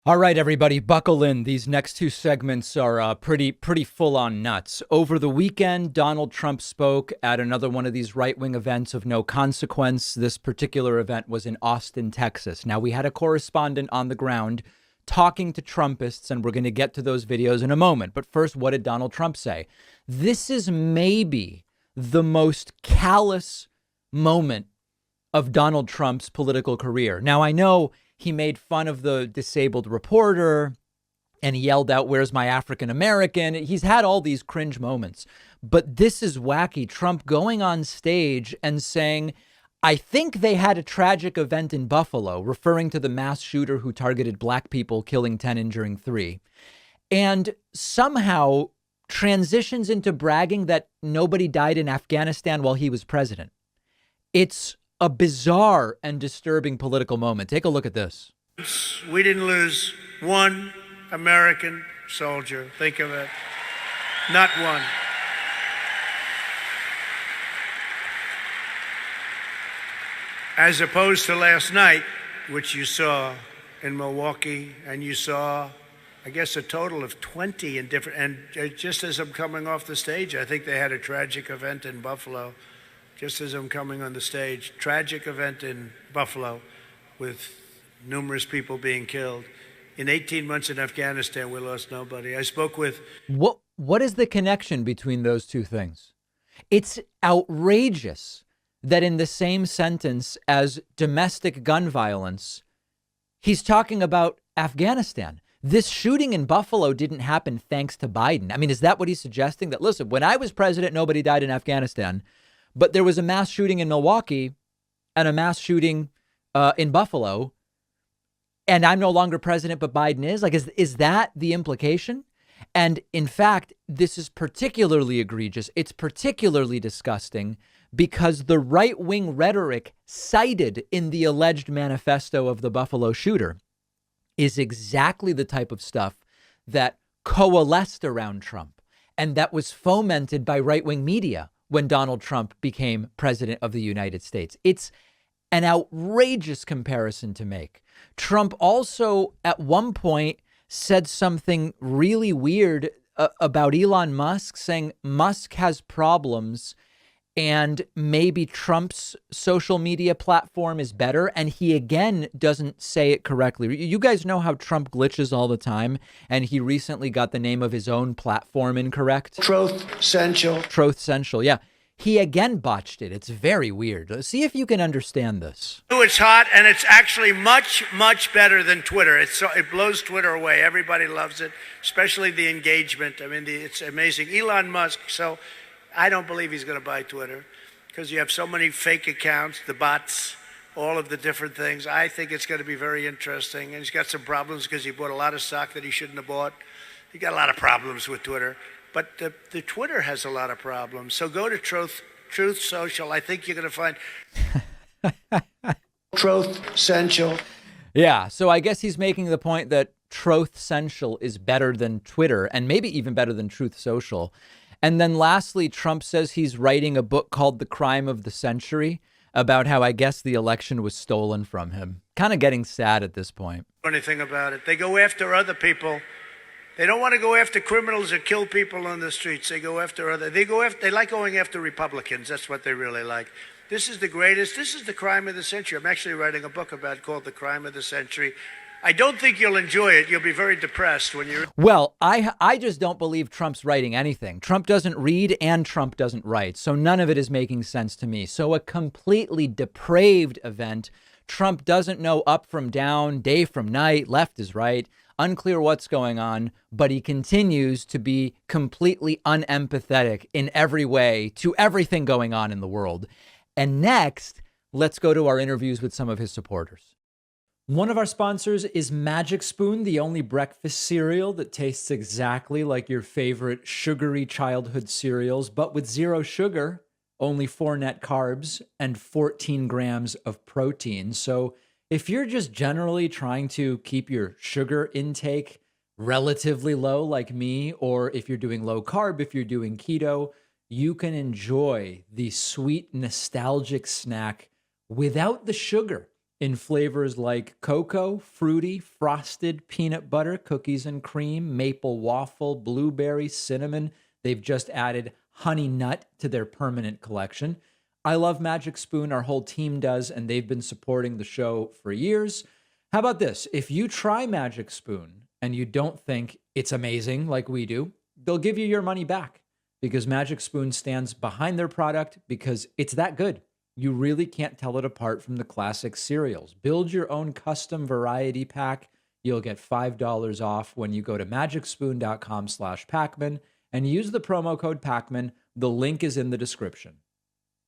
All right, everybody, buckle in. These next two segments are pretty full on nuts. Over the weekend, Donald Trump spoke at another one of these right wing events of no consequence. This particular event was in Austin, Texas. Now, we had a correspondent on the ground talking to Trumpists, and we're going to get to those videos in a moment. But first, what did Donald Trump say? This is maybe the most callous moment of Donald Trump's political career. Now, I know he made fun of the disabled reporter and he yelled out, "Where's my African American?" He's had all these cringe moments, but this is wacky. Trump going on stage and saying, "I think they had a tragic event in Buffalo," referring to the mass shooter who targeted black people, killing 10, injuring 3, and somehow transitions into bragging that nobody died in Afghanistan while he was president. It's a bizarre and disturbing political moment. Take a look at this. We didn't lose one American soldier. Think of it. Not one. As opposed to last night, which you saw in Milwaukee, and you saw, I guess, a total of 20 in different, and just as I'm coming off the stage, I think they had a tragic event in Buffalo. Just as I'm coming on the stage, tragic event in Buffalo with numerous people being killed. In 18 months in Afghanistan, we lost nobody. I spoke with... What is the connection between those two things? It's outrageous that in the same sentence as domestic gun violence, he's talking about Afghanistan. This shooting in Buffalo didn't happen thanks to Biden. I mean, is that what he's suggesting? That, listen, when I was president, nobody died in Afghanistan. But there was a mass shooting in Milwaukee and a mass shooting in Buffalo. And I'm no longer president, but Biden is. Like, is that the implication? And in fact, this is particularly egregious. It's particularly disgusting because the right wing rhetoric cited in the alleged manifesto of the Buffalo shooter is exactly the type of stuff that coalesced around Trump and that was fomented by right wing media when Donald Trump became president of the United States. It's an outrageous comparison to make. Trump also at one point said something really weird about Elon Musk, saying Musk has problems and maybe Trump's social media platform is better. And he again doesn't say it correctly. You guys know how Trump glitches all the time. And he recently got the name of his own platform incorrect. Truth Central. Truth Central. Yeah. He again botched it. It's very weird. See if you can understand this. It's hot, and it's actually much, much better than Twitter. It blows Twitter away. Everybody loves it, especially the engagement. I mean, it's amazing. Elon Musk, so I don't believe he's going to buy Twitter because you have so many fake accounts, the bots, all of the different things. I think it's going to be very interesting. And he's got some problems because he bought a lot of stock that he shouldn't have bought. He got a lot of problems with Twitter. But the Twitter has a lot of problems. So go to Truth Social. I think you're going to find Truth Central. Yeah. So I guess he's making the point that Truth Central is better than Twitter and maybe even better than Truth Social. And then lastly, Trump says he's writing a book called The Crime of the Century about how I guess the election was stolen from him. Kind of getting sad at this point. Anything about it. They go after other people. They don't want to go after criminals or kill people on the streets. They go after they like going after Republicans. That's what they really like. This is the greatest. This is the crime of the century. I'm actually writing a book about it called The Crime of the Century. I don't think you'll enjoy it. You'll be very depressed when you're... Well, I just don't believe Trump's writing anything. Trump doesn't read and Trump doesn't write. So none of it is making sense to me. So a completely depraved event. Trump doesn't know up from down, day from night, left is right. Unclear what's going on, but he continues to be completely unempathetic in every way to everything going on in the world. And next, let's go to our interviews with some of his supporters. One of our sponsors is Magic Spoon, the only breakfast cereal that tastes exactly like your favorite sugary childhood cereals, but with zero sugar, only 4 net carbs, and 14 grams of protein. So if you're just generally trying to keep your sugar intake relatively low like me, or if you're doing low carb, if you're doing keto, you can enjoy the sweet, nostalgic snack without the sugar. in flavors like cocoa, fruity, frosted, peanut butter, cookies and cream, maple waffle, blueberry, cinnamon. They've just added honey nut to their permanent collection. I love Magic Spoon. Our whole team does, and they've been supporting the show for years. How about this? If you try Magic Spoon and you don't think it's amazing like we do, they'll give you your money back because Magic Spoon stands behind their product because it's that good. You really can't tell it apart from the classic cereals. Build your own custom variety pack. You'll get $5 off when you go to magicspoon.com/Pacman and use the promo code Pacman. The link is in the description.